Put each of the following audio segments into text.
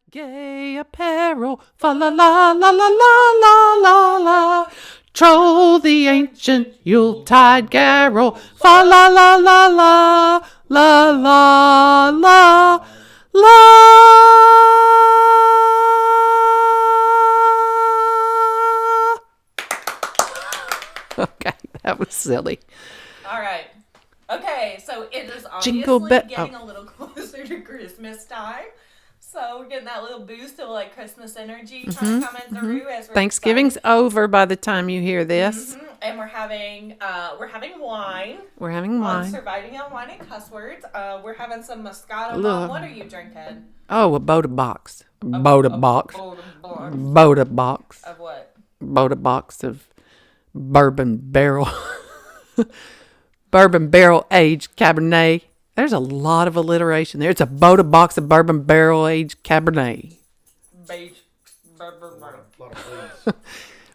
Gay apparel, fa la la la la la la la la. Troll the ancient Yuletide carol, fa la la la la la la la la. Okay, that was silly. All right. Okay, so it is Jingle obviously bell- getting a little closer to Christmas time. So we're getting that little boost of like Christmas energy kind of coming through as we're Thanksgiving's over by the time you hear this. and we're having wine. We're having On wine. Surviving on Wine and Cuss Words. We're having some Moscato. Look. Mom, what are you drinking? Oh, a Boda box. Boda box. Boda box. of what? Boda box of bourbon barrel. Bourbon barrel aged Cabernet. There's a lot of alliteration there. It's a Boda box of bourbon barrel aged Cabernet. Beige.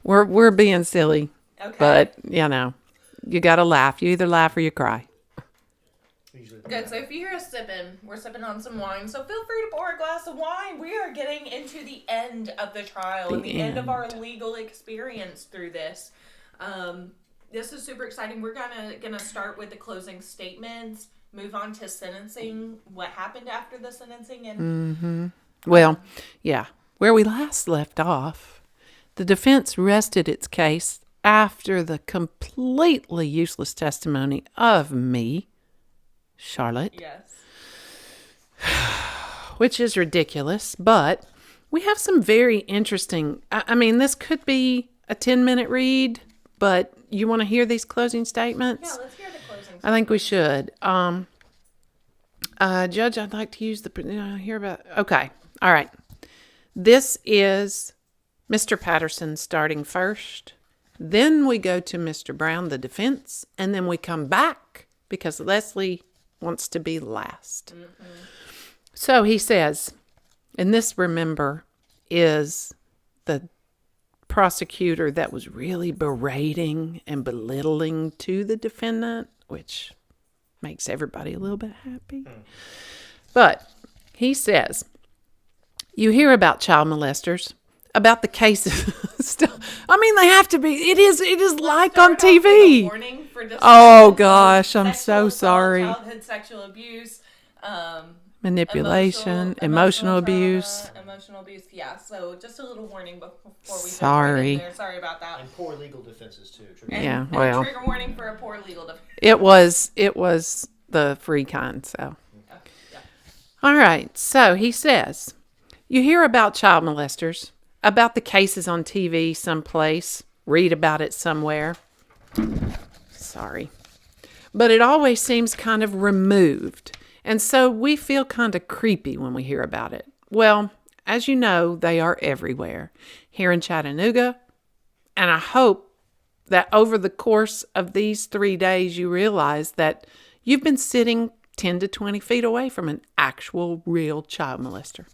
We're being silly, Okay. but you know, you gotta laugh. You either laugh or you cry. Good. So if you hear us sipping, we're sipping on some wine. So feel free to pour a glass of wine. We are getting into the end of the trial and the end of our legal experience through this. This is super exciting. We're gonna start with the closing statements, move on to sentencing, what happened after the sentencing, and Well, yeah. Where we last left off, the defense rested its case after the completely useless testimony of me, Charlotte, yes. which is ridiculous, but we have some very interesting. I mean, this could be a 10-minute read, but you want to hear these closing statements? Yeah, let's hear the closing statements. I think we should. Judge, I'd like to use hear about. Okay, all right. This is Mr. Patterson starting first. Then we go to Mr. Brown, the defense, and then we come back because Leslie wants to be last. Mm-hmm. So he says, and this, remember, is the prosecutor that was really berating and belittling to the defendant, which makes everybody a little bit happy. But he says, you hear about child molesters, about the cases. I mean, they have to be. It is like on TV. Warning for Oh gosh, I'm so sorry. Childhood sexual abuse, Manipulation, emotional abuse. Emotional abuse. Yeah. So just a little warning before we Sorry. jump right in there. Sorry about that. And poor legal defenses too. Yeah, well. And trigger warning for a poor legal defense. It was the free kind. So. Yeah. All right. So he says, you hear about child molesters, about the cases on TV someplace, read about it somewhere. Sorry. But it always seems kind of removed. And so we feel kind of creepy when we hear about it. Well, as you know, they are everywhere. Here in Chattanooga. And I hope that over the course of these 3 days, you realize that you've been sitting 10 to 20 feet away from an actual real child molester.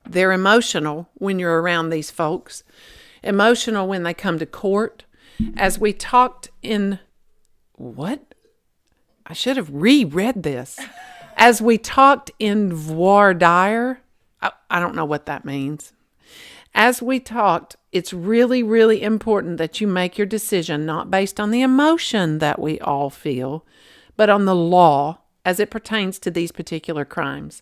They're emotional when you're around these folks, emotional when they come to court. As we talked in, what? I should have reread this. As we talked in voir dire, I don't know what that means. As we talked, it's really, really important that you make your decision not based on the emotion that we all feel, but on the law as it pertains to these particular crimes.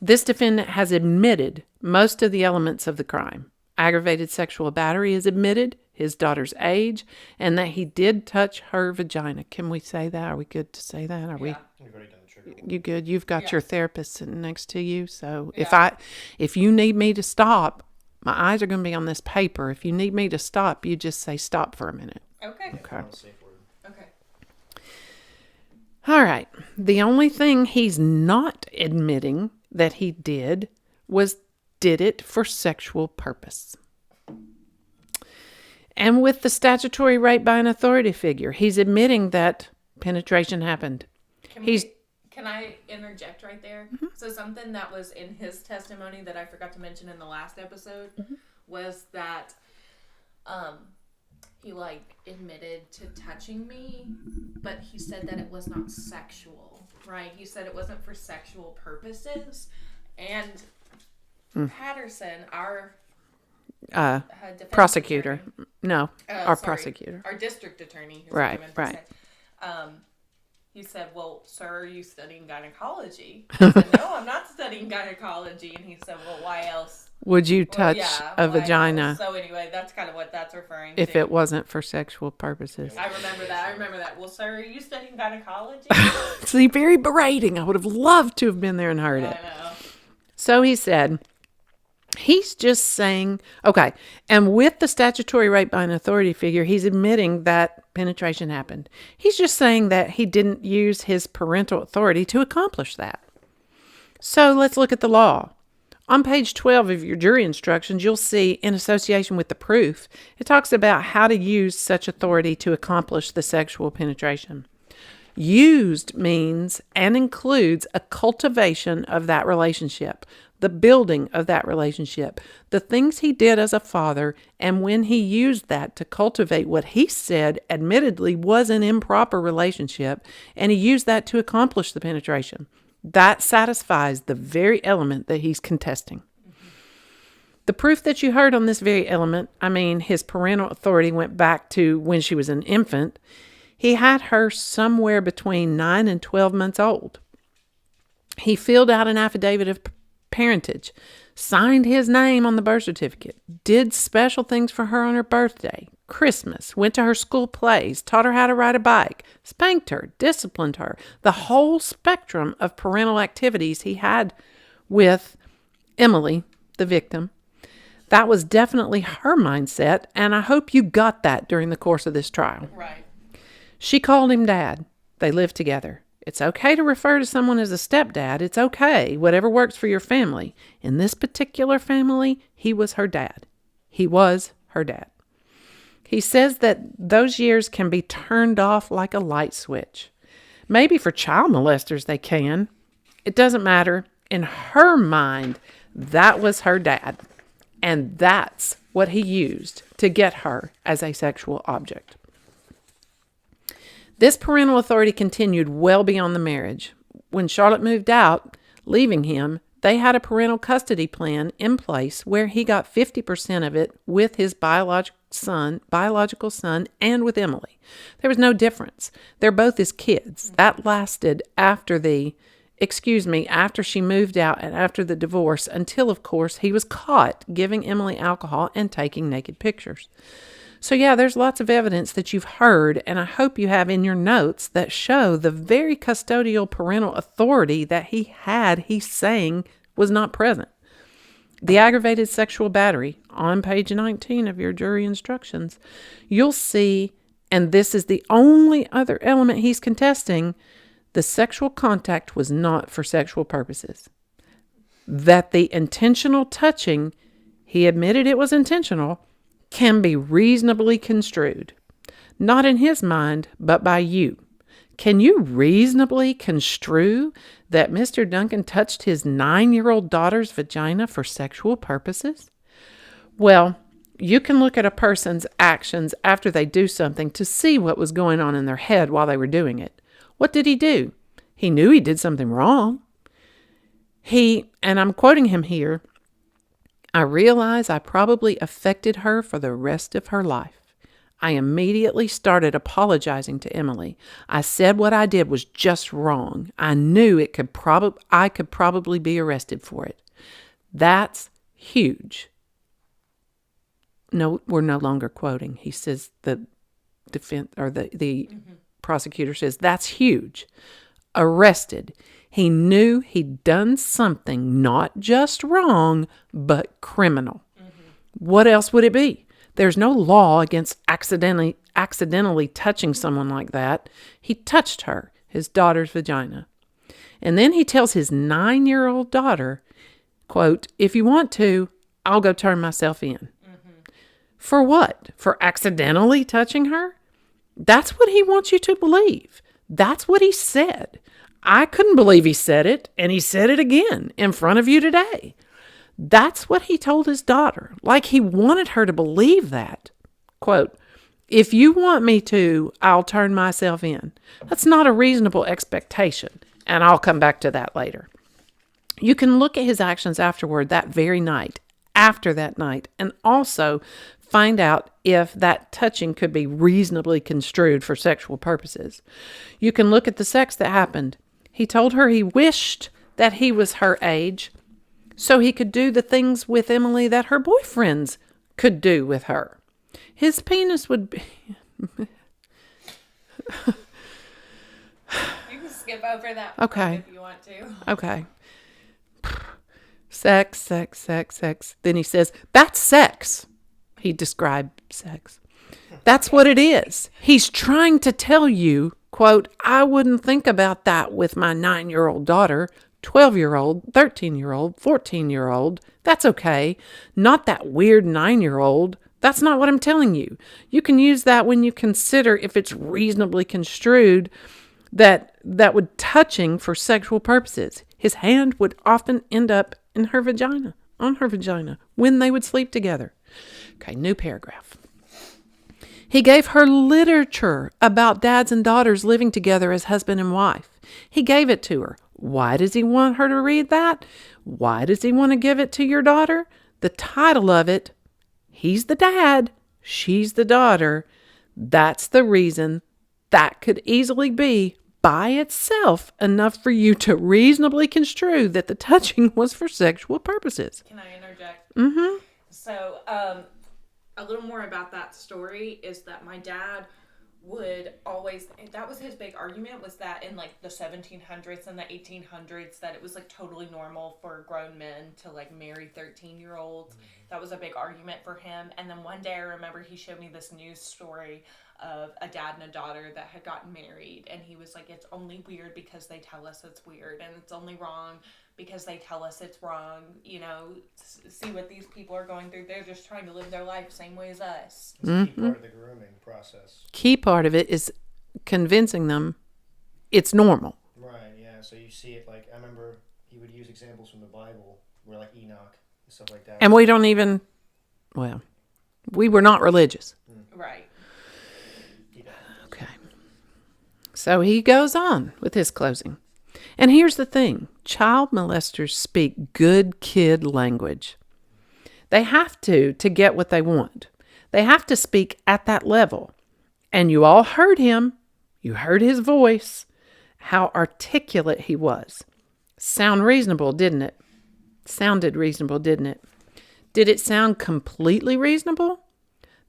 This defendant has admitted most of the elements of the crime. Aggravated sexual battery is admitted, his daughter's age, and that he did touch her vagina. Can we say that? Are we good to say that? Are we? We've already done the trigger. You good? You've got your therapist sitting next to you. So if you need me to stop, my eyes are going to be on this paper. If you need me to stop, you just say stop for a minute. Okay. Okay. Safe word. Okay. All right. The only thing he's not admitting that he did it for sexual purpose. And with the statutory rape by an authority figure, he's admitting that penetration happened. Can I interject right there? Mm-hmm. So something that was in his testimony that I forgot to mention in the last episode was that he admitted to touching me, but he said that it was not sexual, right? He said it wasn't for sexual purposes. And Patterson, our defense Prosecutor. attorney, No, our sorry, prosecutor. our district attorney. Is Right, what I meant to right. say. He said, "Well, sir, are you studying gynecology?" I said, "No, I'm not studying gynecology." And he said, "Well, why else Would you touch why a vagina else?" So anyway, that's kind of what that's referring if to. it wasn't for sexual purposes? I remember that. Well, sir, are you studying gynecology? See, very berating. I would have loved to have been there and heard it. I know. So he said, he's just saying, okay, and with the statutory rape by an authority figure, he's admitting that penetration happened. He's just saying that he didn't use his parental authority to accomplish that. So let's look at the law. On page 12 of your jury instructions, you'll see, in association with the proof, it talks about how to use such authority to accomplish the sexual penetration. Used means and includes a cultivation of that relationship, the building of that relationship, the things he did as a father, and when he used that to cultivate what he said admittedly was an improper relationship, and he used that to accomplish the penetration. That satisfies the very element that he's contesting. The proof that you heard on this very element, his parental authority went back to when she was an infant. He had her somewhere between 9 and 12 months old. He filled out an affidavit of parentage, signed his name on the birth certificate, did special things for her on her birthday, Christmas, went to her school plays, taught her how to ride a bike, spanked her, disciplined her, the whole spectrum of parental activities he had with Emily, the victim. That was definitely her mindset, and I hope you got that during the course of this trial. Right. She called him dad. They lived together. It's okay to refer to someone as a stepdad. It's okay, whatever works for your family. In this particular family, he was her dad. He was her dad. He says that those years can be turned off like a light switch. Maybe for child molesters they can. It doesn't matter. In her mind, that was her dad. And that's what he used to get her as a sexual object. This parental authority continued well beyond the marriage. When Charlotte moved out, leaving him, they had a parental custody plan in place where he got 50% of it with his biological son and with Emily. There was no difference. They're both his kids. That lasted after she moved out and after the divorce until, of course, he was caught giving Emily alcohol and taking naked pictures. So yeah, there's lots of evidence that you've heard, and I hope you have in your notes that show the very custodial parental authority that he had, he's saying, was not present. The aggravated sexual battery, on page 19 of your jury instructions, you'll see, and this is the only other element he's contesting, the sexual contact was not for sexual purposes. That the intentional touching, he admitted it was intentional, can be reasonably construed. Not in his mind, but by you. Can you reasonably construe that Mr. Duncan touched his 9-year-old daughter's vagina for sexual purposes? Well, you can look at a person's actions after they do something to see what was going on in their head while they were doing it. What did he do? He knew he did something wrong. And I'm quoting him here, I realize I probably affected her for the rest of her life. I immediately started apologizing to Emily. I said what I did was just wrong. I knew I could probably be arrested for it. That's huge. No, we're no longer quoting. He says the prosecutor says that's huge. Arrested. He knew he'd done something not just wrong, but criminal. What else would it be? There's no law against accidentally touching someone like that. He touched her, his daughter's vagina. And then he tells his 9-year-old daughter, quote, if you want to, I'll go turn myself in. For what? For accidentally touching her? That's what he wants you to believe. That's what he said. I couldn't believe he said it, and he said it again in front of you today. That's what he told his daughter, like he wanted her to believe that. Quote, if you want me to, I'll turn myself in. That's not a reasonable expectation, and I'll come back to that later. You can look at his actions afterward that very night, after that night, and also find out if that touching could be reasonably construed for sexual purposes. You can look at the sex that happened. He told her he wished that he was her age so he could do the things with Emily that her boyfriends could do with her. His penis would be... You can skip over that Okay. part if you want to. Okay. Sex, sex, sex, sex. Then he says, that's sex. He described sex. That's what it is. He's trying to tell you, quote, I wouldn't think about that with my 9-year-old daughter, 12-year-old, 13-year-old, 14-year-old. That's okay. Not that weird 9-year-old. That's not what I'm telling you. You can use that when you consider if it's reasonably construed that would touching for sexual purposes. His hand would often end up in her vagina, on her vagina, when they would sleep together. Okay, new paragraph. He gave her literature about dads and daughters living together as husband and wife. He gave it to her. Why does he want her to read that? Why does he want to give it to your daughter? The title of it, he's the dad, she's the daughter. That's the reason. That could easily be by itself enough for you to reasonably construe that the touching was for sexual purposes. Can I interject? Mm-hmm. So, a little more about that story is that my dad would always, that was his big argument, was that in like the 1700s and the 1800s that it was like totally normal for grown men to like marry 13-year-olds. That was a big argument for him. And then one day I remember he showed me this news story of a dad and a daughter that had gotten married, and he was like, it's only weird because they tell us it's weird, and it's only wrong because they tell us it's wrong. You know, see what these people are going through. They're just trying to live their life same way as us. It's a key part of the grooming process. Key part of it is convincing them it's normal. Right, yeah. So you see it like, I remember he would use examples from the Bible where like Enoch and stuff like that. And we don't even, well, we were not religious. Right. Okay. So he goes on with his closing. And here's the thing. Child molesters speak good kid language. They have to get what they want. They have to speak at that level. And you all heard him. You heard his voice. How articulate he was. Sound reasonable, didn't it? Sounded reasonable, didn't it? Did it sound completely reasonable?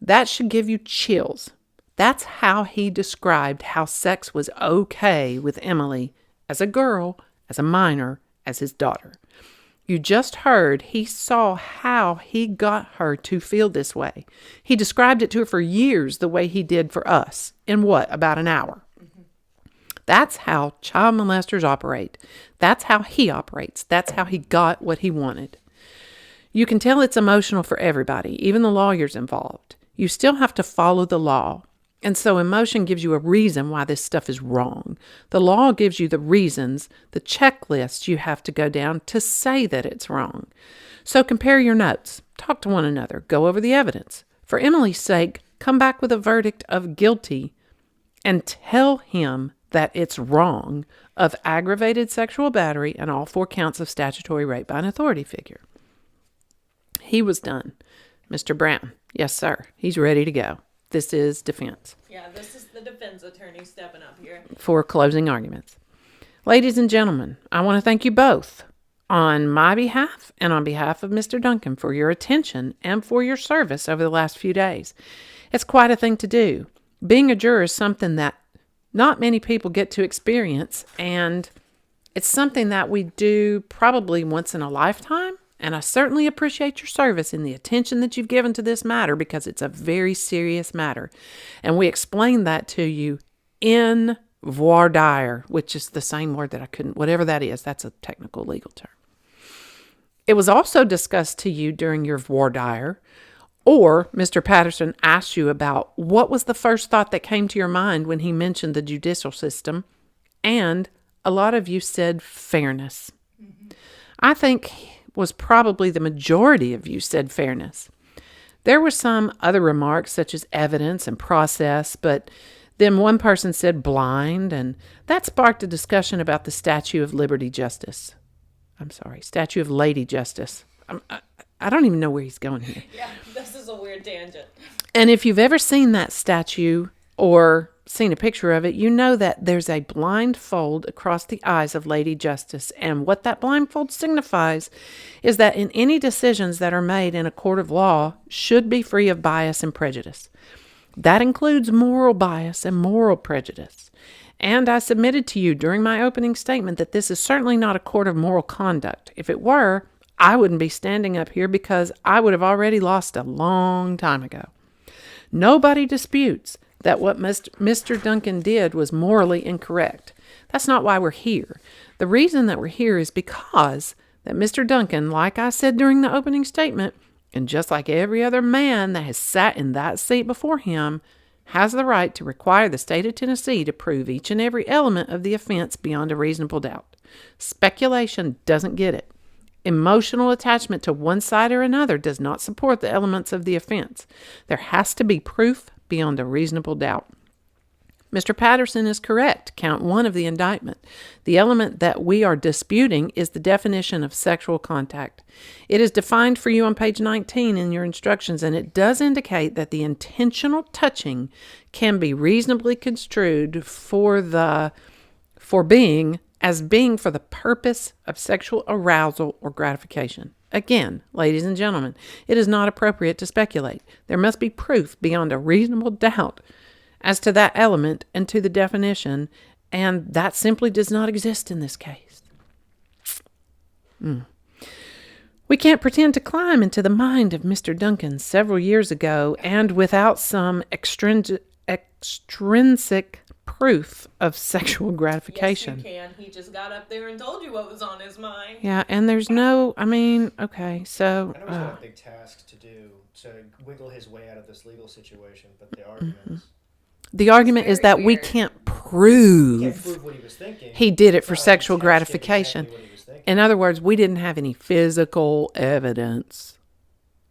That should give you chills. That's how he described how sex was okay with Emily as a girl, as a minor, as his daughter. You just heard he saw how he got her to feel this way. He described it to her for years the way he did for us. In what? About an hour. That's how child molesters operate. That's how he operates. That's how he got what he wanted. You can tell it's emotional for everybody, even the lawyers involved. You still have to follow the law. And so emotion gives you a reason why this stuff is wrong. The law gives you the reasons, the checklist you have to go down to say that it's wrong. So compare your notes. Talk to one another. Go over the evidence. For Emily's sake, come back with a verdict of guilty and tell him that it's wrong of aggravated sexual battery and all 4 counts of statutory rape by an authority figure. He was done. Mr. Brown, yes, sir. He's ready to go. This is defense. Yeah, this is the defense attorney stepping up here. For closing arguments. Ladies and gentlemen, I want to thank you both on my behalf and on behalf of Mr. Duncan for your attention and for your service over the last few days. It's quite a thing to do. Being a juror is something that not many people get to experience, and it's something that we do probably once in a lifetime. And I certainly appreciate your service and the attention that you've given to this matter, because it's a very serious matter. And we explained that to you in voir dire, which is the same word that I couldn't, whatever that is, that's a technical legal term. It was also discussed to you during your voir dire, or Mr. Patterson asked you about what was the first thought that came to your mind when he mentioned the judicial system. And a lot of you said fairness. Mm-hmm. I think was probably the majority of you said fairness. There were some other remarks such as evidence and process, but then one person said blind, and that sparked a discussion about the statue of liberty justice. statue of Lady Justice. I don't even know where he's going here. Yeah, this is a weird tangent. And if you've ever seen that statue or seen a picture of it, you know that there's a blindfold across the eyes of Lady Justice. And what that blindfold signifies is that in any decisions that are made in a court of law should be free of bias and prejudice. That includes moral bias and moral prejudice. And I submitted to you during my opening statement that this is certainly not a court of moral conduct. If it were, I wouldn't be standing up here because I would have already lost a long time ago. Nobody disputes that what Mr. Duncan did was morally incorrect. That's not why we're here. The reason that we're here is because that Mr. Duncan, like I said during the opening statement, and just like every other man that has sat in that seat before him, has the right to require the state of Tennessee to prove each and every element of the offense beyond a reasonable doubt. Speculation doesn't get it. Emotional attachment to one side or another does not support the elements of the offense. There has to be proof beyond a reasonable doubt. Mr. Patterson is correct. Count 1 of the indictment. The element that we are disputing is the definition of sexual contact. It is defined for you on page 19 in your instructions, and it does indicate that the intentional touching can be reasonably construed for being for the purpose of sexual arousal or gratification. Again, ladies and gentlemen, it is not appropriate to speculate. There must be proof beyond a reasonable doubt as to that element and to the definition, and that simply does not exist in this case. We can't pretend to climb into the mind of Mr. Duncan several years ago and without some extrinsic proof of sexual gratification. Yes, you can. He just got up there and told you what was on his mind. Yeah, and there's no, okay, so... I know he's got a big task to do to wiggle his way out of this legal situation, but the argument is that we can't prove what he was thinking. He did it for sexual gratification. Exactly In other words, we didn't have any physical evidence,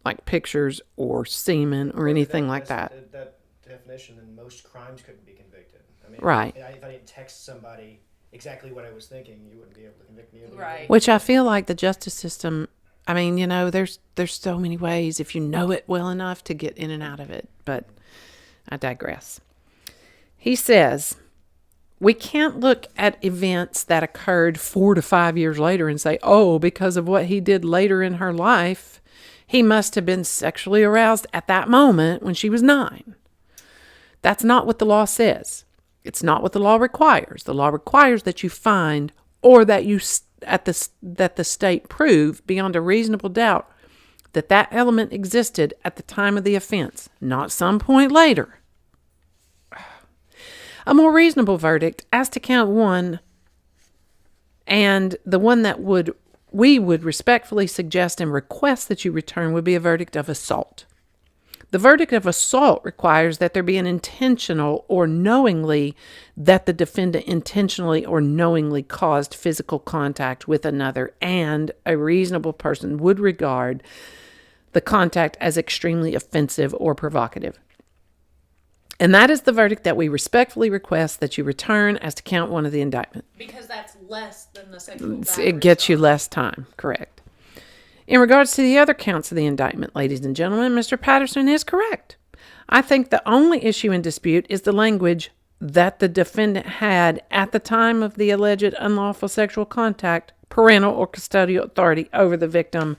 like pictures or semen or anything like that. That definition, then most crimes couldn't be convicted. I mean, right. If I didn't text somebody exactly what I was thinking, you wouldn't be able to convict me. Right. Which I feel like the justice system, there's so many ways if you know it well enough to get in and out of it. But I digress. He says, we can't look at events that occurred 4 to 5 years later and say, oh, because of what he did later in her life, he must have been sexually aroused at that moment when she was 9. That's not what the law says. It's not what the law requires. The law requires that you find or that that the state prove beyond a reasonable doubt that element existed at the time of the offense, not some point later. A more reasonable verdict as to count 1, and the one that we would respectfully suggest and request that you return, would be a verdict of assault. The verdict of assault requires that there be an intentional or knowingly, that the defendant intentionally or knowingly caused physical contact with another, and a reasonable person would regard the contact as extremely offensive or provocative. And that is the verdict that we respectfully request that you return as to count 1 of the indictment. Because that's less than the sexual battery. It gets you less time, correct. In regards to the other counts of the indictment, ladies and gentlemen, Mr. Patterson is correct. I think the only issue in dispute is the language that the defendant had at the time of the alleged unlawful sexual contact, parental or custodial authority over the victim,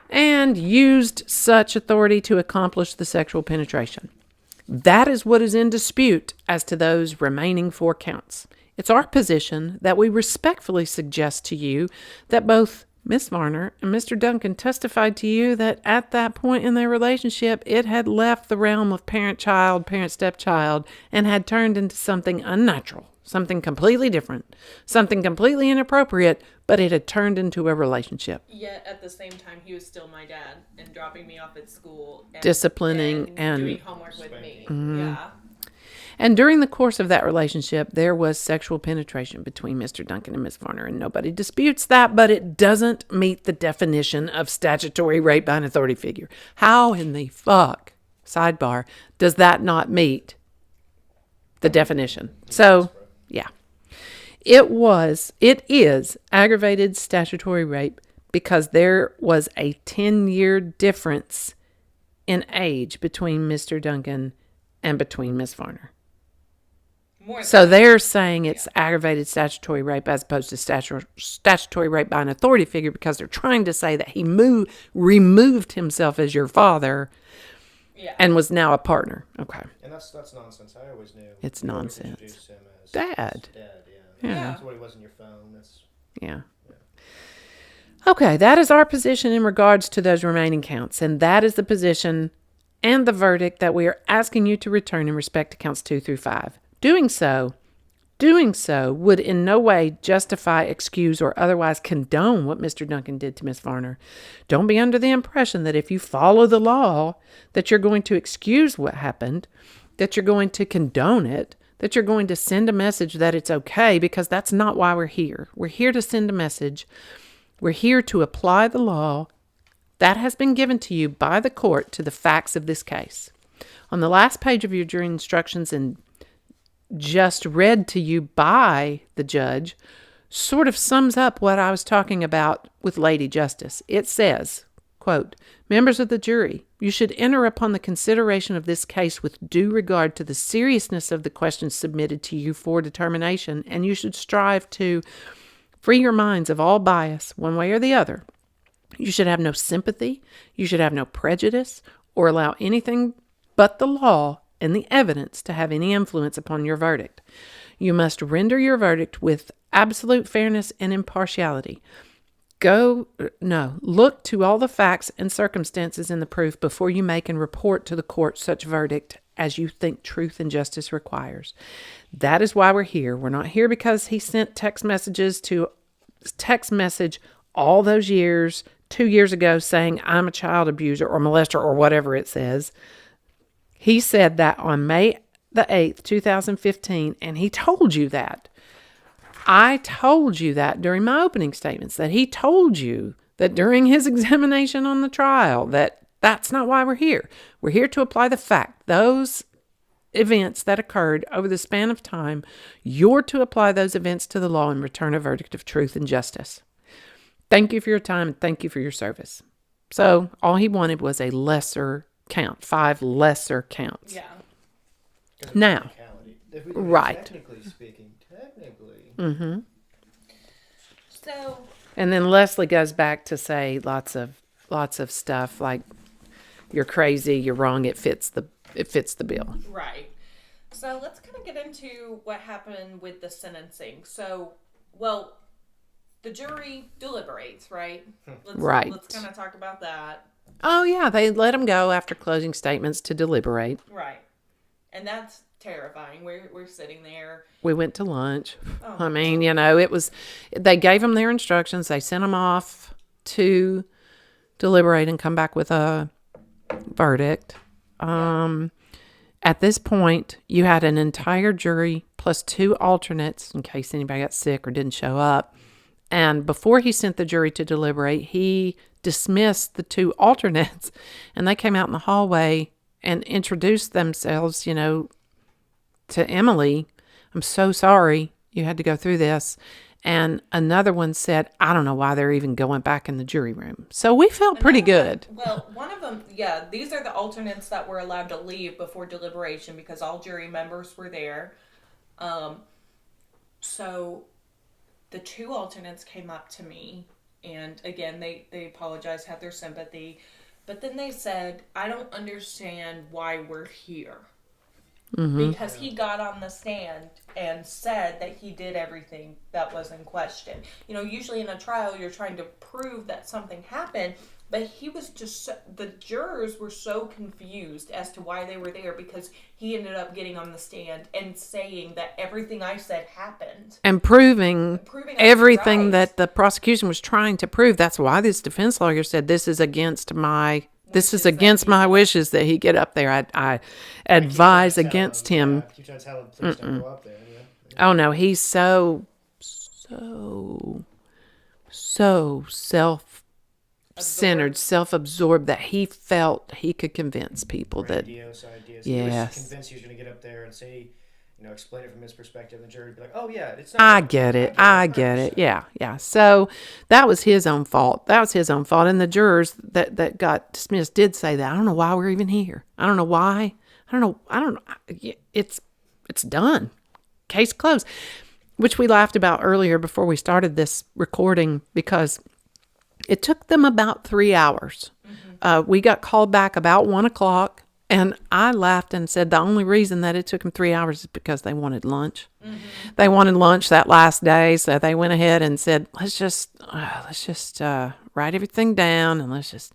and used such authority to accomplish the sexual penetration. That is what is in dispute as to those remaining 4 counts. It's our position that we respectfully suggest to you that both Miss Varner and Mr. Duncan testified to you that at that point in their relationship, it had left the realm of parent-child, parent-stepchild, and had turned into something unnatural, something completely different, something completely inappropriate, but it had turned into a relationship. Yet at the same time, he was still my dad and dropping me off at school, and, disciplining and doing homework with me. Mm-hmm. Yeah. And during the course of that relationship, there was sexual penetration between Mr. Duncan and Miss Varner, and nobody disputes that, but it doesn't meet the definition of statutory rape by an authority figure. How in the fuck, sidebar, does that not meet the definition? So, yeah. It is aggravated statutory rape because there was a 10-year difference in age between Mr. Duncan and between Miss Varner. So they're saying it's aggravated statutory rape as opposed to statutory rape by an authority figure because they're trying to say that he removed himself as your father and was now a partner. Okay. And that's nonsense. I always knew. It's nonsense. Introduce him as Dad. Yeah. That's what he was in your phone. Yeah. Okay, that is our position in regards to those remaining counts, and that is the position and the verdict that we are asking you to return in respect to counts 2 through 5. Doing so would in no way justify, excuse, or otherwise condone what Mr. Duncan did to Miss Varner. Don't be under the impression that if you follow the law, that you're going to excuse what happened, that you're going to condone it, that you're going to send a message that it's okay, because that's not why we're here. We're here to send a message. We're here to apply the law that has been given to you by the court to the facts of this case. On the last page of your jury instructions and just read to you by the judge sort of sums up what I was talking about with Lady Justice. It says, quote, "Members of the jury, you should enter upon the consideration of this case with due regard to the seriousness of the questions submitted to you for determination, and you should strive to free your minds of all bias, one way or the other. You should have no sympathy, you should have no prejudice, or allow anything but the law and the evidence to have any influence upon your verdict. You must render your verdict with absolute fairness and impartiality. Look to all the facts and circumstances in the proof before you make and report to the court such verdict as you think truth and justice requires." That is why we're here. We're not here because he sent text message all those years, 2 years ago, saying I'm a child abuser or molester or whatever it says. He said that on May the 8th, 2015, and he told you that. I told you that during my opening statements, that he told you that during his examination on the trial, that that's not why we're here. We're here to apply the fact. Those events that occurred over the span of time, you're to apply those events to the law and return a verdict of truth and justice. Thank you for your time and thank you for your service. So all he wanted was a lesser count, 5 lesser counts. Yeah. Now, if we right. Technically speaking. Mm-hmm. So. And then Leslie goes back to say lots of stuff like, "You're crazy, you're wrong, it fits the bill." Right. So let's kind of get into what happened with the sentencing. So, well, the jury deliberates, right? Let's kind of talk about that. Oh, yeah, they let him go after closing statements to deliberate. Right. And that's terrifying. We're sitting there. We went to lunch. Oh. I mean, they gave them their instructions. They sent them off to deliberate and come back with a verdict. At this point, you had an entire jury plus 2 alternates in case anybody got sick or didn't show up. And before he sent the jury to deliberate, he dismissed the 2 alternates, and they came out in the hallway and introduced themselves, to Emily. "I'm so sorry you had to go through this." And another one said, "I don't know why they're even going back in the jury room." So we felt pretty good. Well, one of them, these are the alternates that were allowed to leave before deliberation because all jury members were there. So the 2 alternates came up to me, and again, they apologized, had their sympathy, but then they said, "I don't understand why we're here." Mm-hmm. Because he got on the stand and said that he did everything that was in question. Usually in a trial, you're trying to prove that something happened, but he was just, the jurors were so confused as to why they were there because he ended up getting on the stand and saying that everything I said happened. And proving everything right. that the prosecution was trying to prove. That's why this defense lawyer said this is against my wishes that he get up there. I advise against him. Keep trying to tell him, please don't go up there. Oh, no, he's so self-centered, self-absorbed that he felt he could convince people grandiose ideas. He was convinced he was going to get up there and say, explain it from his perspective, and the jury would be like, "Oh yeah, it's not." I get it. I get it. Yeah, yeah. So that was his own fault. And the jurors that got dismissed did say that. I don't know why we're even here. I don't know why. I don't know. It's done. Case closed. Which we laughed about earlier before we started this recording, because it took them about 3 hours. We got called back about 1:00. And I laughed and said the only reason that it took them 3 hours is because they wanted lunch. They wanted lunch that last day, so they went ahead and said, let's just write everything down and let's just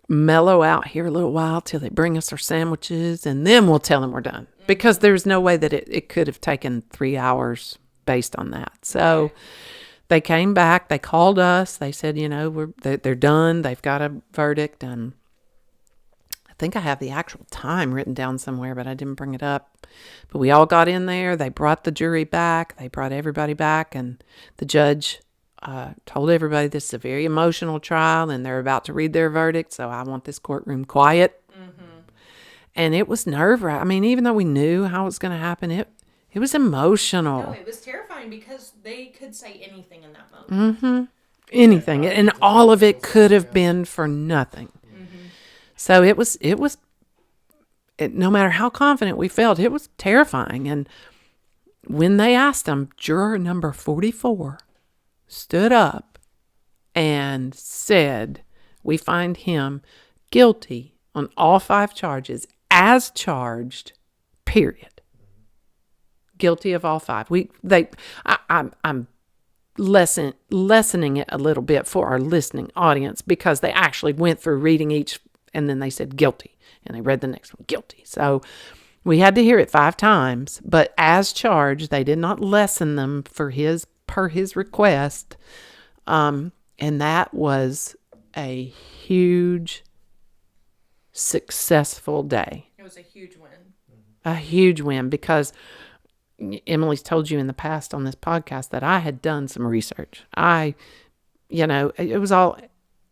mellow out here a little while till they bring us our sandwiches, and then we'll tell them we're done. Because there's no way that it could have taken 3 hours based on that. So they came back, they called us, they said, they're done, they've got a verdict, and I think I have the actual time written down somewhere, but I didn't bring it up. But we all got in there. They brought the jury back. They brought everybody back. And the judge told everybody this is a very emotional trial and they're about to read their verdict. So I want this courtroom quiet. And it was nerve-wracking. I mean, even though we knew how it was going to happen, it was emotional. No, it was terrifying because they could say anything in that moment. Anything. And all of it could have been for nothing. So it was, no matter how confident we felt, it was terrifying. And when they asked him, juror number 44 stood up and said, we find him guilty on all 5 charges as charged, period. Guilty of all 5. I'm lessening it a little bit for our listening audience because they actually went through reading each. And then they said guilty, and they read the next one, guilty. So we had to hear it 5 times, but as charged, they did not lessen them per his request. And that was a huge, successful day. It was a huge win. A huge win, because Emily's told you in the past on this podcast that I had done some research. It was all...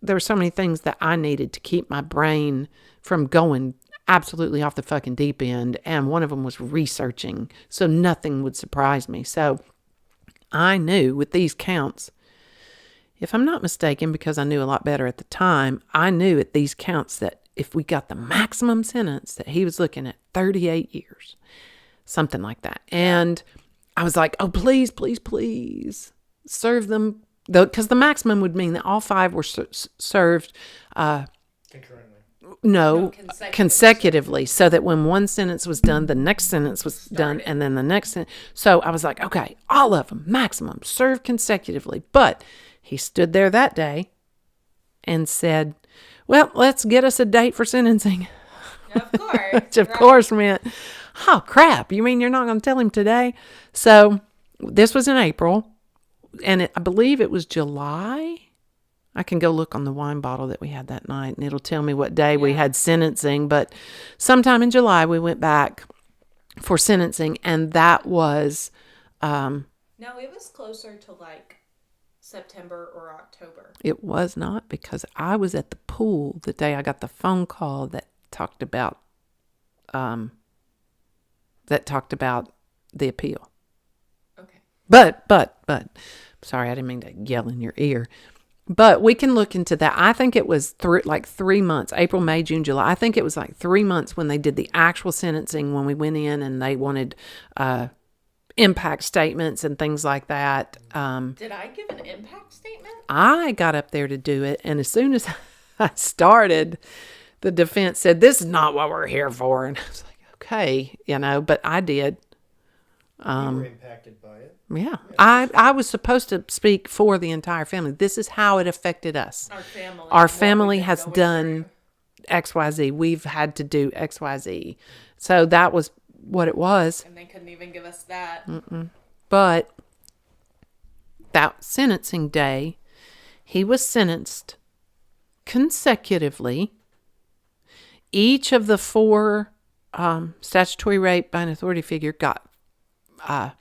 There were so many things that I needed to keep my brain from going absolutely off the fucking deep end. And one of them was researching, so nothing would surprise me. So I knew with these counts, if I'm not mistaken, because I knew a lot better at the time, I knew at these counts that if we got the maximum sentence, that he was looking at 38 years, something like that. And I was like, oh, please, please, please serve them. Because the maximum would mean that all 5 were served concurrently. No, consecutively, so that when one sentence was done, the next sentence was done, and then the next sentence. So I was like, okay, all of them, maximum, served consecutively. But he stood there that day and said, well, let's get us a date for sentencing. Of course. Which of course meant, oh, crap, you mean you're not going to tell him today? So this was in April. And I believe it was July. I can go look on the wine bottle that we had that night, and it'll tell me what day we had sentencing. But sometime in July, we went back for sentencing, and that was... no, it was closer to like September or October. It was not, because I was at the pool the day I got the phone call that talked about the appeal. Okay. But, sorry, I didn't mean to yell in your ear. But we can look into that. I think it was 3 months, April, May, June, July. I think it was like 3 months when they did the actual sentencing, when we went in and they wanted impact statements and things like that. Did I give an impact statement? I got up there to do it. And as soon as I started, the defense said, this is not what we're here for. And I was like, okay, but I did. We were impacted by it. Yeah. I was supposed to speak for the entire family. This is how it affected us. Our family has done XYZ. We've had to do XYZ. So that was what it was. And they couldn't even give us that. But that sentencing day, he was sentenced consecutively. Each of the 4 statutory rape by an authority figure got 5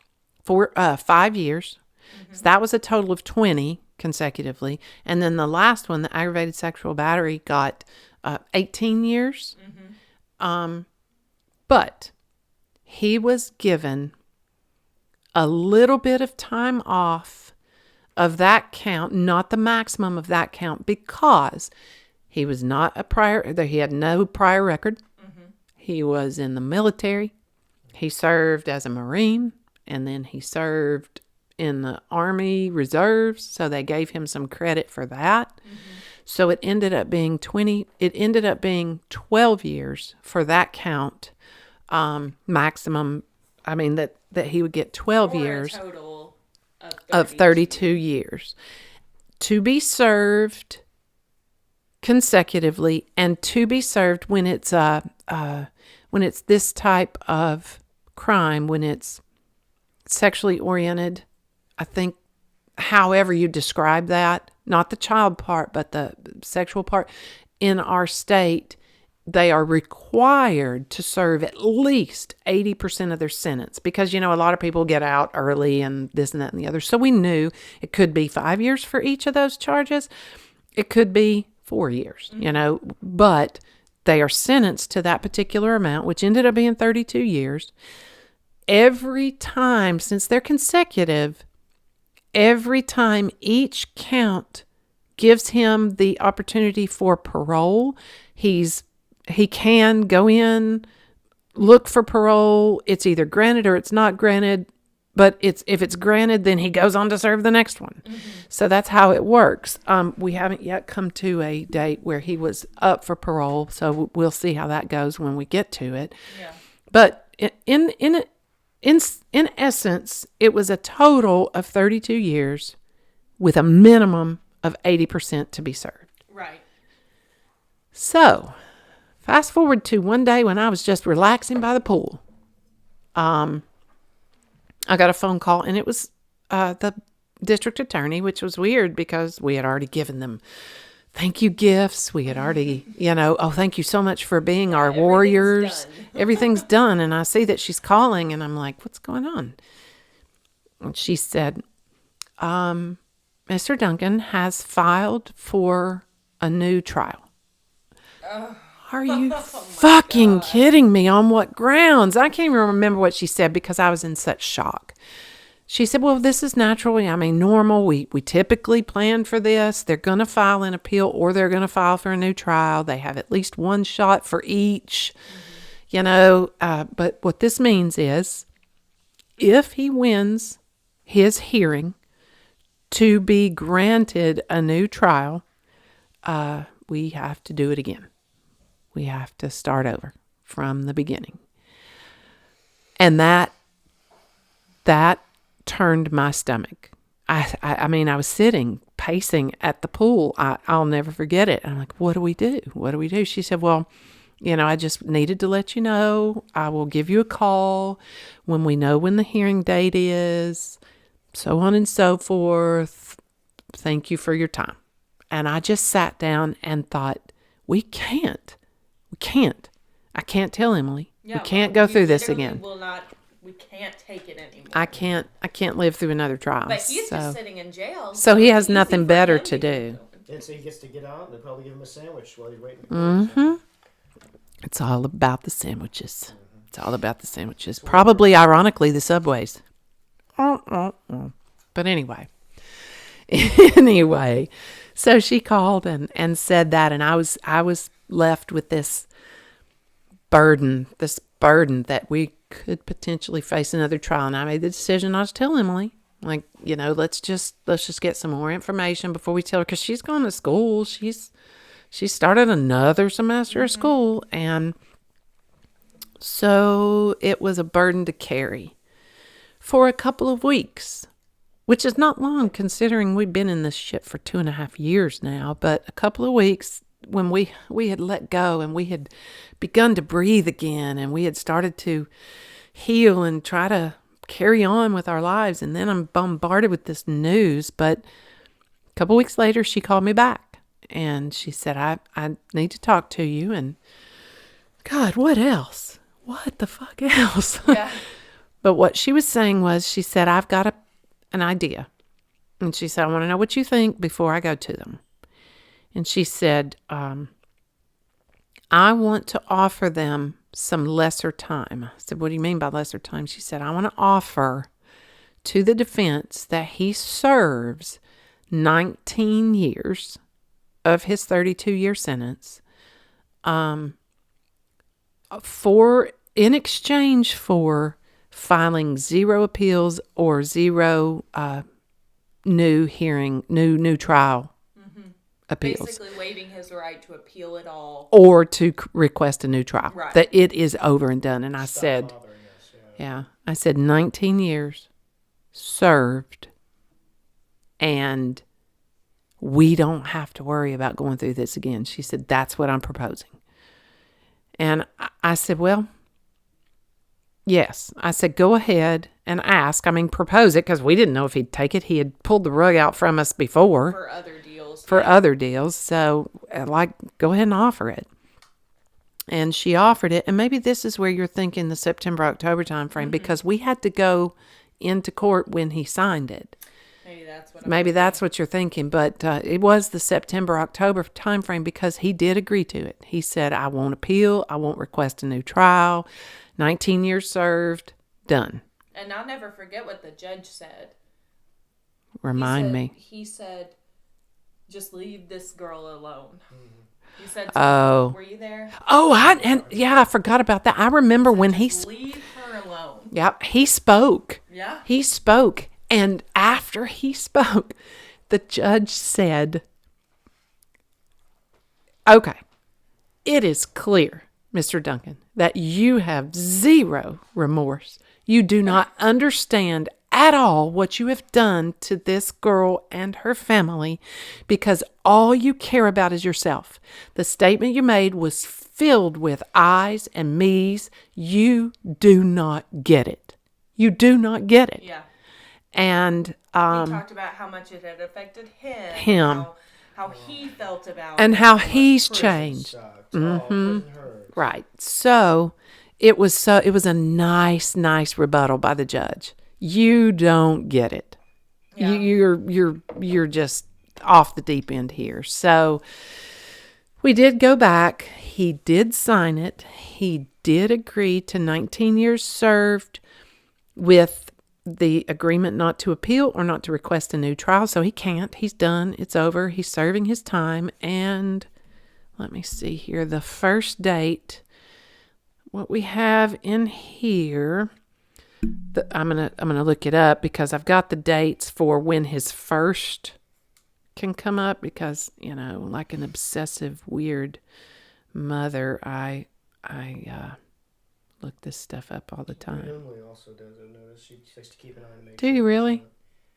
years. So that was a total of 20 consecutively. And then the last one, the aggravated sexual battery, got 18 years. But he was given a little bit of time off of that count, not the maximum of that count, because he was not he had no prior record. He was in the military. He served as a Marine, and then he served in the Army Reserves, so they gave him some credit for that. So it ended up being 12 years for that count, maximum. I mean, that he would get 12 years. A total of 32 years to be served consecutively, and to be served when it's this type of crime, when it's sexually oriented. I think, however you describe that, not the child part, but the sexual part, in our state, they are required to serve at least 80% of their sentence, because, a lot of people get out early and this and that and the other. So we knew it could be 5 years for each of those charges. It could be 4 years, but they are sentenced to that particular amount, which ended up being 32 years. Every time, since they're consecutive, every time each count gives him the opportunity for parole. He can go in, look for parole. It's either granted or it's not granted. But if it's granted, then he goes on to serve the next one. So that's how it works. We haven't yet come to a date where he was up for parole. So we'll see how that goes when we get to it. Yeah. But in essence, it was a total of 32 years with a minimum of 80% to be served. Right. So, fast forward to one day when I was just relaxing by the pool. I got a phone call, and it was the district attorney, which was weird because we had already given them thank you gifts. We had already, thank you so much for being our warriors. Everything's done. And I see that she's calling, and I'm like, what's going on? And she said, Mr. Duncan has filed for a new trial. Are you fucking kidding me? On what grounds? I can't even remember what she said because I was in such shock. She said, well, this is natural. Normal. We typically plan for this. They're going to file an appeal, or they're going to file for a new trial. They have at least one shot for each, but what this means is if he wins his hearing to be granted a new trial, we have to do it again. We have to start over from the beginning. And that turned my stomach. I was sitting, pacing at the pool. I'll never forget it. I'm like, what do we do? What do we do? She said, well, I just needed to let you know. I will give you a call when we know when the hearing date is, so on and so forth. Thank you for your time. And I just sat down and thought, we can't. I can't tell Emily. We can't go through this again. We can't take it anymore. I can't live through another trial. But he's just sitting in jail. So he has nothing better to do. And so he gets to get out, and they'll probably give him a sandwich while he's waiting. It's all about the sandwiches. It's all about the sandwiches. Probably, ironically, the Subways. But anyway. So she called and said that, and I was left with this burden that we could potentially face another trial. And I made the decision not to tell Emily. Like, let's just get some more information before we tell her, because she's gone to school. She started another semester of school, and so it was a burden to carry for a couple of weeks, which is not long considering we've been in this shit for 2.5 years now. But a couple of weeks when we had let go and we had begun to breathe again, and we had started to heal and try to carry on with our lives. And then I'm bombarded with this news. But a couple weeks later, she called me back, and she said, I need to talk to you. And God, what else? What the fuck else? Yeah. But what she was saying was, she said, I've got an idea. And she said, I want to know what you think before I go to them. And she said, I want to offer them some lesser time. I said, what do you mean by lesser time? She said, I want to offer to the defense that he serves 19 years of his 32-year sentence in exchange for filing 0 appeals or 0 new trial appeals. Basically waiving his right to appeal it all. Or to request a new trial. Right. That it is over and done. And I Stop said, bothering us, yeah, I said 19 years served, and we don't have to worry about going through this again. She said, that's what I'm proposing. And I said, well, yes. I said, go ahead and ask. I mean, propose it, because we didn't know if he'd take it. He had pulled the rug out from us before. For other deals. Other deals. So, go ahead and offer it. And she offered it. And maybe this is where you're thinking the September, October time frame, because we had to go into court when he signed it. Maybe that's what you're thinking. But it was the September, October time frame, because he did agree to it. He said, I won't appeal. I won't request a new trial. 19 years served. Done. And I'll never forget what the judge said. Remind me. He said, just leave this girl alone. He said, were you there? Oh, I forgot about that. I remember when leave her alone. Yeah, he spoke. Yeah. He spoke. And after he spoke, the judge said, okay, it is clear, Mr. Duncan, that you have 0 remorse. You do not understand at all what you have done to this girl and her family, because all you care about is yourself. The statement you made was filled with I's and me's. You do not get it. You do not get it. Yeah. And he talked about how much it had affected him. How he felt about and it. how he's changed. Right. So it was a nice rebuttal by the judge. You don't get it. Yeah. You're just off the deep end here. So we did go back. He did sign it. He did agree to 19 years served with the agreement not to appeal or not to request a new trial. So he can't. He's done. It's over. He's serving his time. And let me see here. The first date, what we have in here, I'm gonna look it up, because I've got the dates for when his first can come up, because, like an obsessive, weird mother, I look this stuff up all the time. Emily also does. I notice she likes to keep an eye on. Do you really?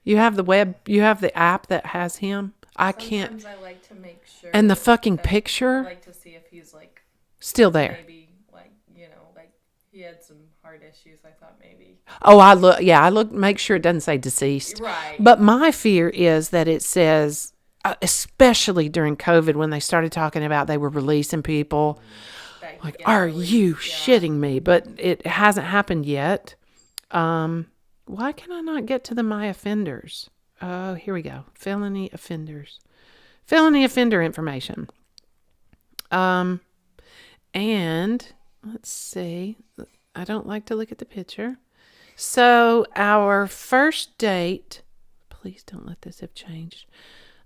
You have the app that has him? Sometimes I like to make sure. And the fucking picture? I like to see if he's still there. Maybe he had some heart issues. I thought maybe. Oh, I look, make sure it doesn't say deceased. Right. But my fear is that it says, especially during COVID, when they started talking about they were releasing people. Are you shitting me? But it hasn't happened yet. Why can I not get to the my offenders? Oh, here we go. Felony offenders. Felony offender information. And let's see. I don't like to look at the picture. So our first date, please don't let this have changed.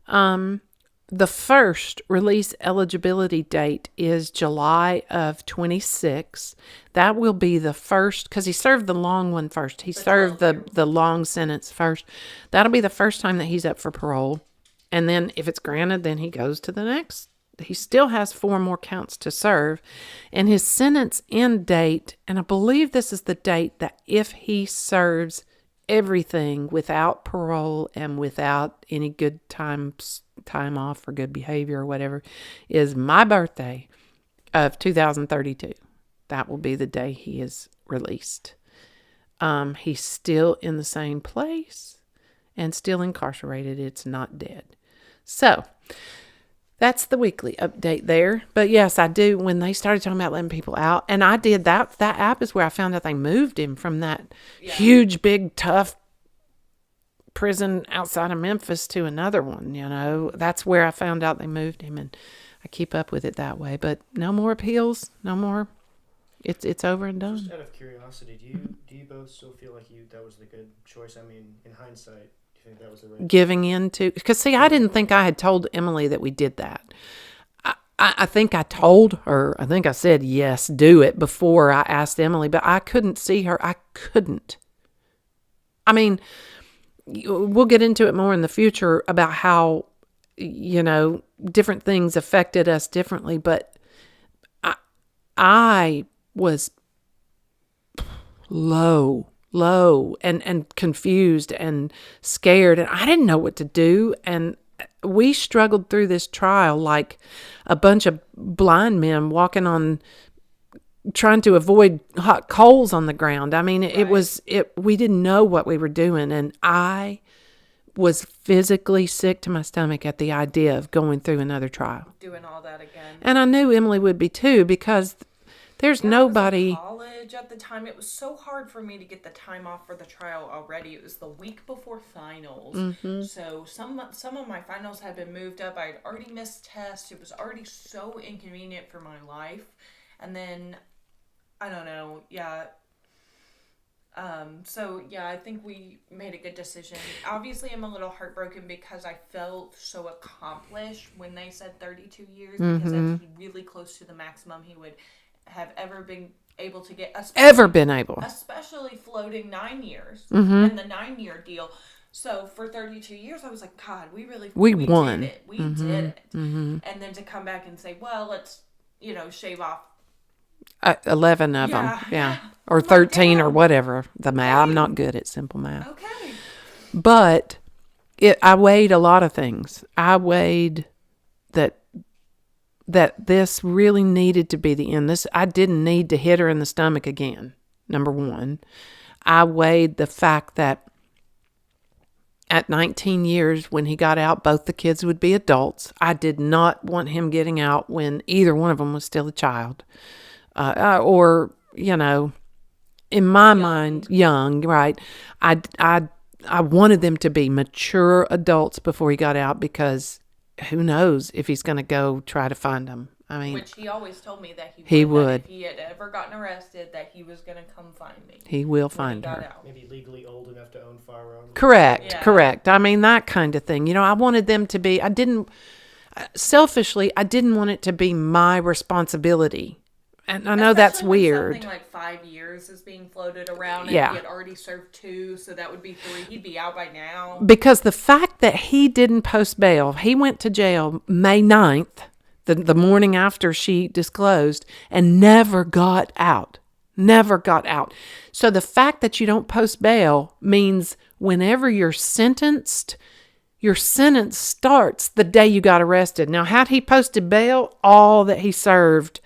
The first release eligibility date is July of 26. That will be the first, because he served the long one first. He served the long sentence first. That'll be the first time that he's up for parole. And then if it's granted, then he goes to the next. He still has 4 more counts to serve. And his sentence end date, and I believe this is the date that if he serves everything without parole and without any good time off for good behavior or whatever, is my birthday of 2032. That will be the day he is released. He's still in the same place and still incarcerated. It's not dead. So that's the weekly update there. But yes, I do. When they started talking about letting people out, and I did that app is where I found out they moved him from that huge, big, tough prison outside of Memphis to another one. That's where I found out they moved him, and I keep up with it that way. But no more appeals, no more It's over and Just done. out of curiosity, do you both still feel like that was the good choice? I mean, in hindsight, do you think that was the right? Giving in to, because see, I didn't think I had told Emily that we did that. I think I told her, I think I said, yes, do it before I asked Emily, but I couldn't see her. I couldn't. I mean, we'll get into it more in the future about how, different things affected us differently, but I was low and confused and scared, and I didn't know what to do. And we struggled through this trial like a bunch of blind men walking on, trying to avoid hot coals on the ground. I mean, we didn't know what we were doing, and I was physically sick to my stomach at the idea of going through another trial. Doing all that again. And I knew Emily would be too, because there's nobody. I was in college at the time. It was so hard for me to get the time off for the trial already. It was the week before finals. Mm-hmm. So some of my finals had been moved up. I had already missed tests. It was already so inconvenient for my life. And then, I don't know, yeah. I think we made a good decision. Obviously, I'm a little heartbroken because I felt so accomplished when they said 32 years, because that's really close to the maximum he would have ever been able to get. Especially floating 9 years and the 9-year deal. So for 32 years, I was like, God, we won. Did it. We did it. Mm-hmm. And then to come back and say, well, let's, shave off 11 of them. Yeah. Or 13 or whatever. The math. I'm not good at simple math. Okay. But I weighed a lot of things. I weighed that this really needed to be the end. I didn't need to hit her in the stomach again, number one. I weighed the fact that at 19 years, when he got out, both the kids would be adults. I did not want him getting out when either one of them was still a child. In my mind, young, right? I wanted them to be mature adults before he got out, because who knows if he's going to go try to find them. I mean, which he always told me that he would. If he had ever gotten arrested, that he was going to come find me. He will find her. Out. Maybe legally old enough to own firearms. Correct. I mean, that kind of thing. I wanted them to be. Selfishly, I didn't want it to be my responsibility. And I know that's weird. Something like 5 years is being floated around, and he had already served 2, so that would be 3. He'd be out by now. Because the fact that he didn't post bail, he went to jail May 9th, the morning after she disclosed, and never got out. So the fact that you don't post bail means whenever your sentence starts the day you got arrested. Now, had he posted bail, all that he served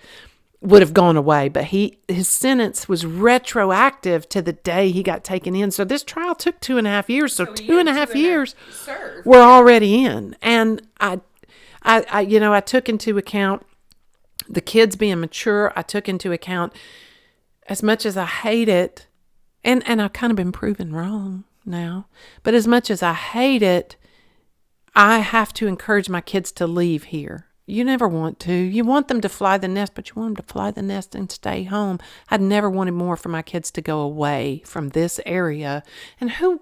would have gone away, but his sentence was retroactive to the day he got taken in. So this trial took 2.5 years. So 2.5 years were already in. And I took into account the kids being mature. I took into account, as much as I hate it, and I've kind of been proven wrong now, but as much as I hate it, I have to encourage my kids to leave here. You never want to. You want them to fly the nest, but you want them to fly the nest and stay home. I'd never wanted more for my kids to go away from this area. And who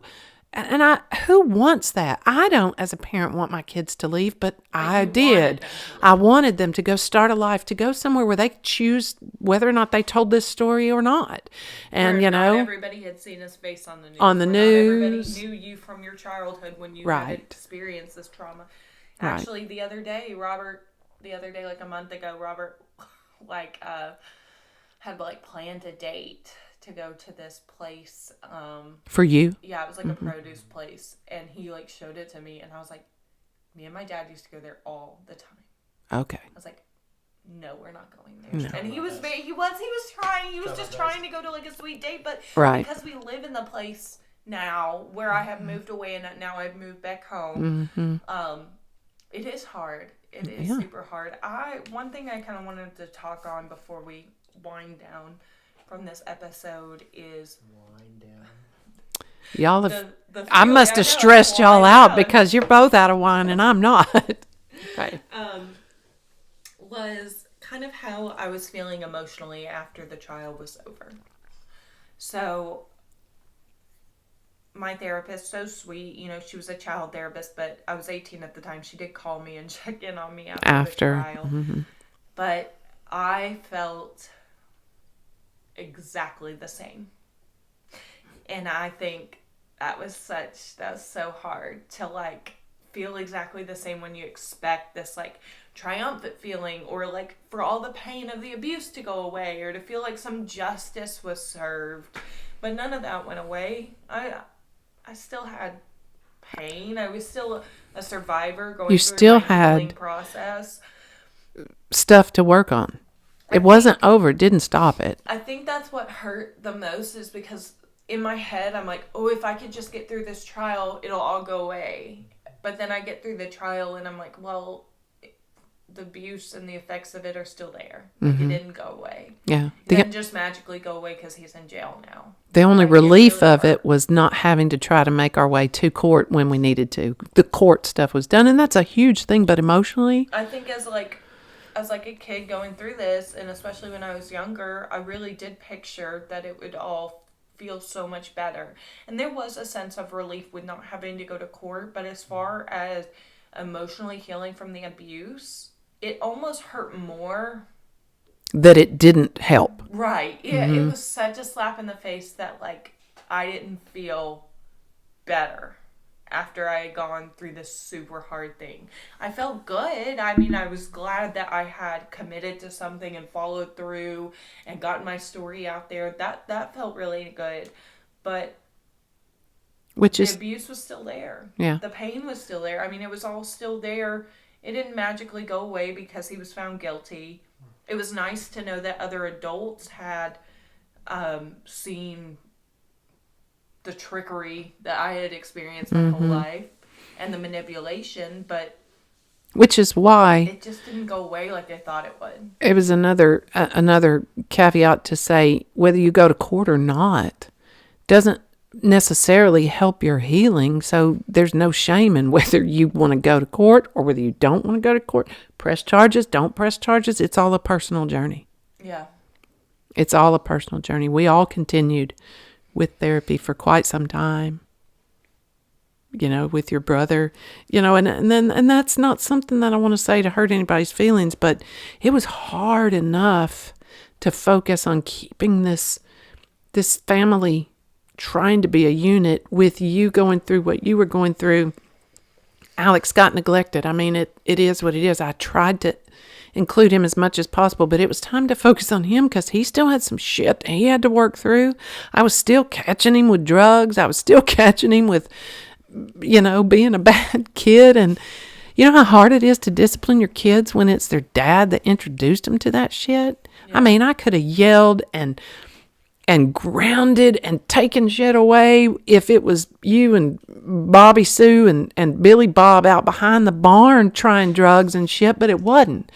wants that? I don't, as a parent, want my kids to leave, but I did. I wanted them to go start a life, to go somewhere where they choose whether or not they told this story or not. And, not everybody had seen his face on the news. On the news. Everybody knew you from your childhood when you Right. had experienced this trauma. Actually, Right. the other day, like a month ago, Robert, had planned a date to go to this place. For you? Yeah, it was like a produce place, and he showed it to me, and I was like, me and my dad used to go there all the time. Okay. I was like, no, we're not going there. No. And he was trying. He was just trying to go to a sweet date, but Right. because we live in the place now where I have moved away and now I've moved back home. It is hard. It is super hard. One thing I kind of wanted to talk on before we wind down from this episode is Wind down. Y'all have. I must have stressed y'all out because you're both out of wine and I'm not. Right. Was kind of how I was feeling emotionally after the trial was over. So my therapist, so sweet, you know, she was a child therapist, but I was 18 at the time. She did call me and check in on me after the trial. Mm-hmm. But I felt exactly the same. And I think that was so hard to like feel exactly the same when you expect this like triumphant feeling, or like for all the pain of the abuse to go away, or to feel like some justice was served. But none of that went away. I still had pain. I was still a survivor going You through still my had healing process. stuff to work on. It wasn't over. It didn't stop it. I think that's what hurt the most, is because in my head I'm like, oh, if I could just get through this trial, it'll all go away. But then I get through the trial and I'm like, well, the abuse and the effects of it are still there. Like, it didn't go away. Yeah. It didn't just magically go away because he's in jail now. The only Like, relief really of it was not having to try to make our way to court when we needed to. The court stuff was done, and that's a huge thing, but emotionally, I think as a kid going through this, and especially when I was younger, I really did picture that it would all feel so much better. And there was a sense of relief with not having to go to court, but as far as emotionally healing from the abuse, it almost hurt more. that it didn't help. Right. Yeah, it was such a slap in the face that like I didn't feel better after I had gone through this super hard thing. I felt good. I mean, I was glad that I had committed to something and followed through and gotten my story out there. That felt really good. But Which the is, abuse was still there. yeah. The pain was still there. I mean, it was all still there. It didn't magically go away because he was found guilty. It was nice to know that other adults had seen the trickery that I had experienced my whole life and the manipulation, but Which is why it just didn't go away like they thought it would. it was another caveat to say, whether you go to court or not doesn't necessarily help your healing. So there's no shame in whether you want to go to court or whether you don't want to go to court. Press charges, don't press charges. It's all a personal journey. Yeah. It's all a personal journey. We all continued with therapy for quite some time, you know, with your brother, you know, and that's not something that I want to say to hurt anybody's feelings, but it was hard enough to focus on keeping this family trying to be a unit with you going through what you were going through. Alex got neglected. I mean, it is what it is. I tried to include him as much as possible, but it was time to focus on him because he still had some shit he had to work through. I was still catching him with drugs. I was still catching him with, you know, being a bad kid. And you know how hard it is to discipline your kids when it's their dad that introduced them to that shit? Yeah. I mean, I could have yelled and grounded and taken shit away if it was you and Bobby Sue and Billy Bob out behind the barn trying drugs and shit, but it wasn't.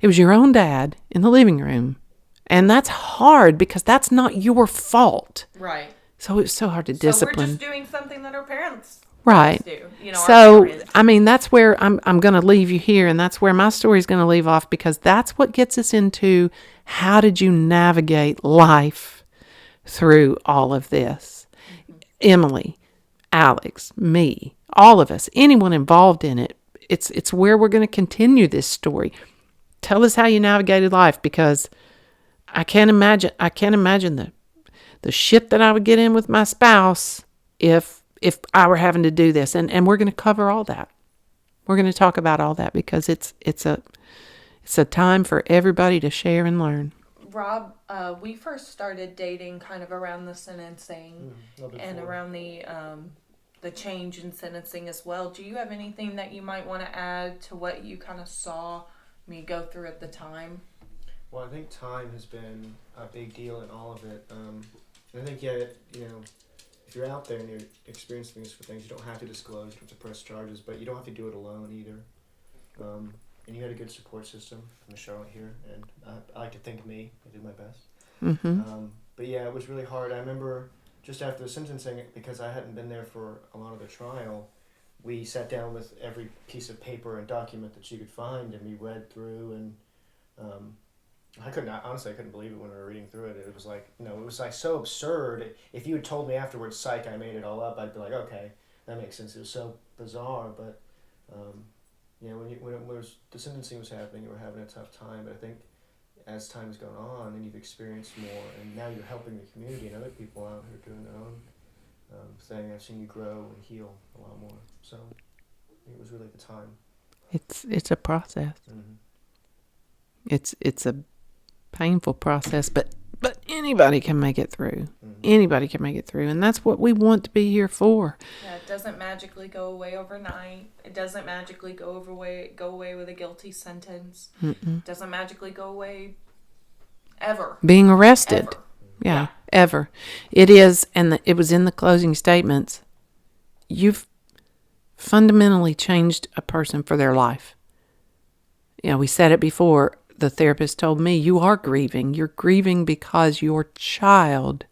It was your own dad in the living room. And that's hard because that's not your fault. Right. So it's so hard to discipline. So we're just doing something that our parents right. do. You know, so, I mean, that's where I'm going to leave you here, and that's where my story is going to leave off, because that's what gets us into how did you navigate life through all of this. Emily, Alex, me, all of us, anyone involved in it, it's where we're going to continue this story. Tell us how you navigated life, because I can't imagine the shit that I would get in with my spouse if I were having to do this. And we're going to cover all that. We're going to talk about all that because it's a time for everybody to share and learn. Rob, we first started dating kind of around the sentencing and around the change in sentencing as well. Do you have anything that you might want to add to what you kind of saw me go through at the time? Well, I think time has been a big deal in all of it. I think, if you're out there and you're experiencing things, you don't have to disclose, you don't have to press charges, but you don't have to do it alone either. And you had a good support system from Charlotte here, and I like to thank me. I did my best. Mm-hmm. But yeah, it was really hard. I remember just after the sentencing, because I hadn't been there for a lot of the trial, we sat down with every piece of paper and document that she could find, and we read through, and I couldn't believe it when we were reading through it. It was like, it was like so absurd. If you had told me afterwards, psych, I made it all up, I'd be like, okay, that makes sense. It was so bizarre, but the sentencing was happening, you were having a tough time. But I think as time has gone on and you've experienced more, and now you're helping the community and other people out who are doing their own thing, I've seen you grow and heal a lot more. So it was really the time. It's a process. Mm-hmm. It's a painful process, but anybody can make it through. Mm-hmm. Anybody can make it through, and that's what we want to be here for. Yeah, it doesn't magically go away overnight. It doesn't magically go away with a guilty sentence. Mm-mm. It doesn't magically go away ever. Being arrested. Ever. Yeah, ever. It is, and it was in the closing statements. You've fundamentally changed a person for their life. We said it before. The therapist told me, you are grieving. You're grieving because your child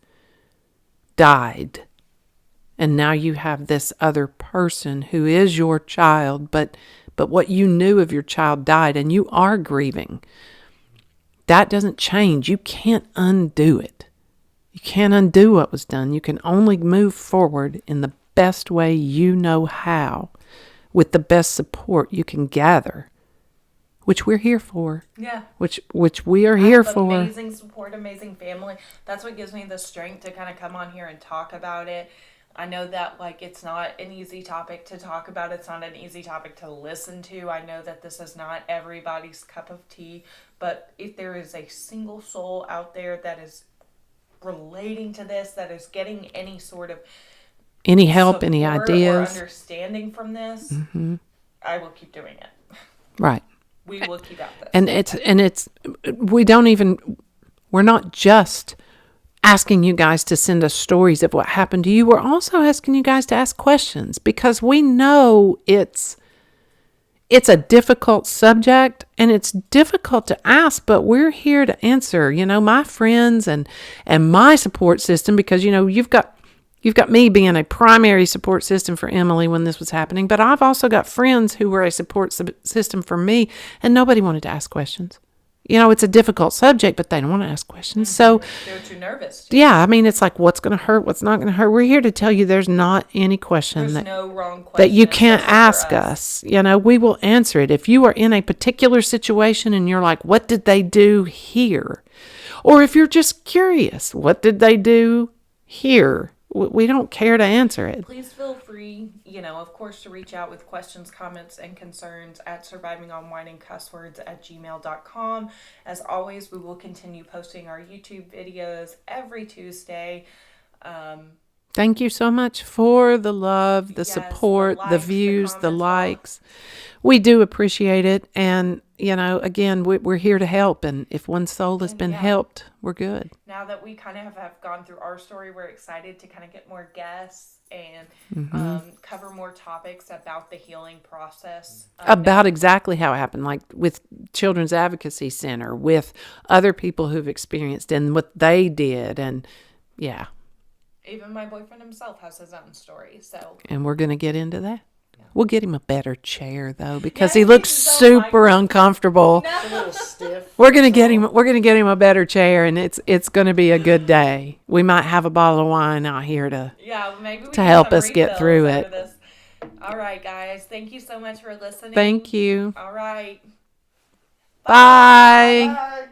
died. And now you have this other person who is your child, but what you knew of your child died, and you are grieving. That doesn't change. You can't undo it. You can't undo what was done. You can only move forward in the best way you know how, with the best support you can gather, which we're here for. Yeah. Which we are here for. Amazing support, amazing family. That's what gives me the strength to kind of come on here and talk about it. I know that it's not an easy topic to talk about. It's not an easy topic to listen to. I know that this is not everybody's cup of tea, but if there is a single soul out there that is relating to this, that is getting any sort of any help, any ideas, or understanding from this, mm-hmm. I will keep doing it. Right. We will keep at this. And we're not just asking you guys to send us stories of what happened to you. We're also asking you guys to ask questions, because we know it's a difficult subject and it's difficult to ask, but we're here to answer. My friends and my support system, because you've got me being a primary support system for Emily when this was happening, but I've also got friends who were a support system for me, and nobody wanted to ask questions. It's a difficult subject, but they don't want to ask questions. So they're too nervous. Yeah, it's like, what's going to hurt, what's not going to hurt. We're here to tell you there's not any question no wrong question that you can't ask us. We will answer it. If you are in a particular situation and you're like, what did they do here? Or if you're just curious, what did they do here? We don't care to answer it. Please feel free, of course, to reach out with questions, comments, and concerns at survivingonwineandcusswords@gmail.com. As always, we will continue posting our YouTube videos every Tuesday. Thank you so much for the love, the support, the views, the likes. We do appreciate it. And, again, we're here to help. And if one soul has been helped, we're good. Now that we kind of have gone through our story, we're excited to kind of get more guests and cover more topics about the healing process. About exactly how it happened, like with Children's Advocacy Center, with other people who've experienced and what they did. And, yeah. Even my boyfriend himself has his own story. And we're going to get into that. We'll get him a better chair though, because he looks super uncomfortable. No. A little stiff. We're gonna get him a better chair, and it's gonna be a good day. We might have a bottle of wine out here to help us get through it. All right, guys. Thank you so much for listening. Thank you. All right. Bye. Bye.